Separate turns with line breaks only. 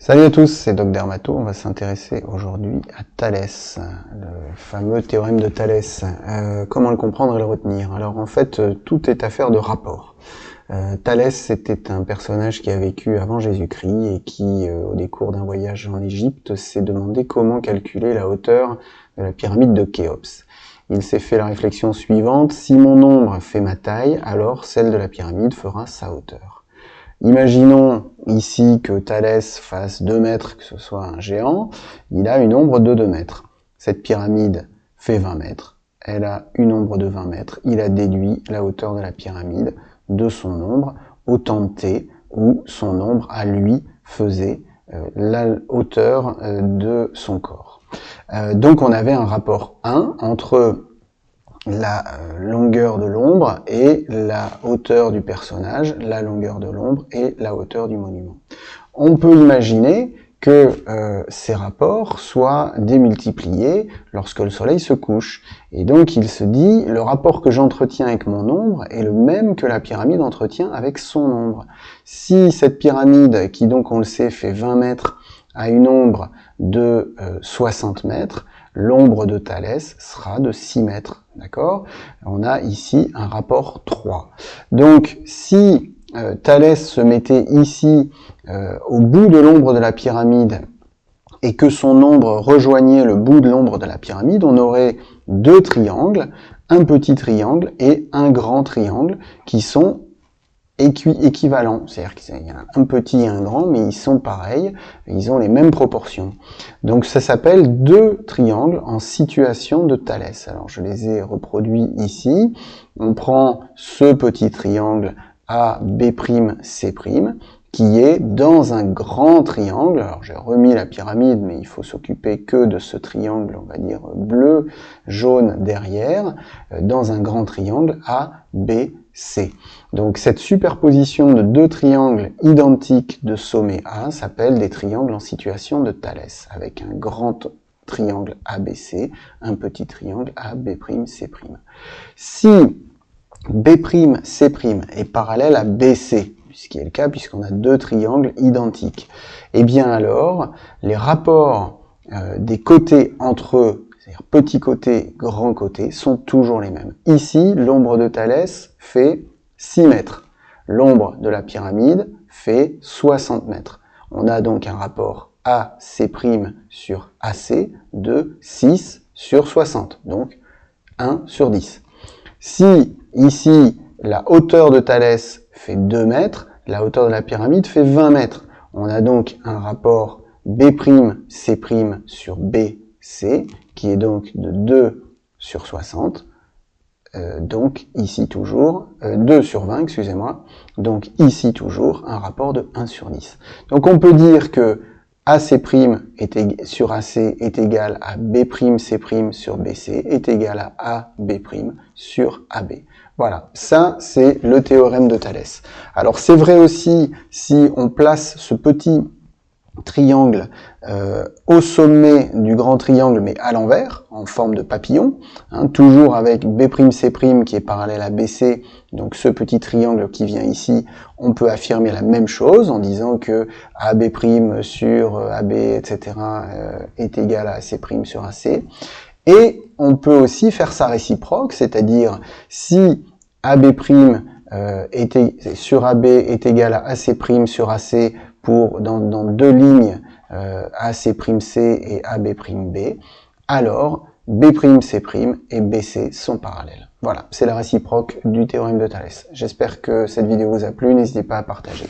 Salut à tous, c'est Doc Dermato. On va s'intéresser aujourd'hui à Thalès, le fameux théorème de Thalès. Comment le comprendre et le retenir? Alors en fait, tout est affaire de rapport. Thalès, c'était un personnage qui a vécu avant Jésus-Christ et qui, au décours d'un voyage en Égypte, s'est demandé comment calculer la hauteur de la pyramide de Khéops. Il s'est fait la réflexion suivante: si mon nombre fait ma taille, alors celle de la pyramide fera sa hauteur. Imaginons ici que Thalès fasse 2 mètres, que ce soit un géant, il a une ombre de 2 mètres. Cette pyramide fait 20 mètres, elle a une ombre de 20 mètres, il a déduit la hauteur de la pyramide de son ombre au temps de t, où son ombre à lui faisait la hauteur de son corps. Donc on avait un rapport 1 entre la longueur de l'ombre et la hauteur du personnage, la longueur de l'ombre et la hauteur du monument. On peut imaginer que ces rapports soient démultipliés lorsque le soleil se couche. Et donc il se dit, le rapport que j'entretiens avec mon ombre est le même que la pyramide entretient avec son ombre. Si cette pyramide, qui donc on le sait fait 20 mètres, a une ombre de 60 mètres, l'ombre de Thalès sera de 6 mètres, d'accord? On a ici un rapport 3. Donc, si Thalès se mettait ici au bout de l'ombre de la pyramide et que son ombre rejoignait le bout de l'ombre de la pyramide, on aurait 2 triangles, un petit triangle et un grand triangle qui sont équivalents, c'est-à-dire qu'il y a un petit et un grand, mais ils sont pareils, ils ont les mêmes proportions. Donc ça s'appelle 2 triangles en situation de Thalès. Alors je les ai reproduits ici. On prend ce petit triangle AB'C', qui est dans un grand triangle. Alors j'ai remis la pyramide, mais il faut s'occuper que de ce triangle, on va dire bleu, jaune derrière, dans un grand triangle ABC. Donc cette superposition de 2 triangles identiques de sommet A s'appelle des triangles en situation de Thalès, avec un grand triangle ABC, un petit triangle AB'C'. Si B'C' est parallèle à BC, ce qui est le cas puisqu'on a 2 triangles identiques, et bien alors les rapports des côtés entre eux, c'est-à-dire petit côté, grand côté, sont toujours les mêmes. Ici, l'ombre de Thalès fait 6 mètres. L'ombre de la pyramide fait 60 mètres. On a donc un rapport AC' sur AC de 6 sur 60, donc 1 sur 10. Si ici, la hauteur de Thalès fait 2 mètres, la hauteur de la pyramide fait 20 mètres. On a donc un rapport B'C' sur BC, qui est donc de 2 sur 60. Donc ici toujours, 2 sur 20, excusez-moi, donc ici toujours un rapport de 1 sur 10. Donc on peut dire que AC' sur AC est égal à B'C' sur BC est égal à AB' sur AB. Voilà, ça c'est le théorème de Thalès. Alors c'est vrai aussi si on place ce petit triangle au sommet du grand triangle, mais à l'envers, en forme de papillon, hein, toujours avec B'C' qui est parallèle à BC, donc ce petit triangle qui vient ici, on peut affirmer la même chose en disant que AB' sur AB, etc. Est égal à AC' sur AC. Et on peut aussi faire sa réciproque, c'est-à-dire si AB' sur AB est égal à AC' sur AC pour dans 2 lignes AC', C et AB', alors B'C' et BC sont parallèles. Voilà, c'est la réciproque du théorème de Thalès. J'espère que cette vidéo vous a plu, n'hésitez pas à partager.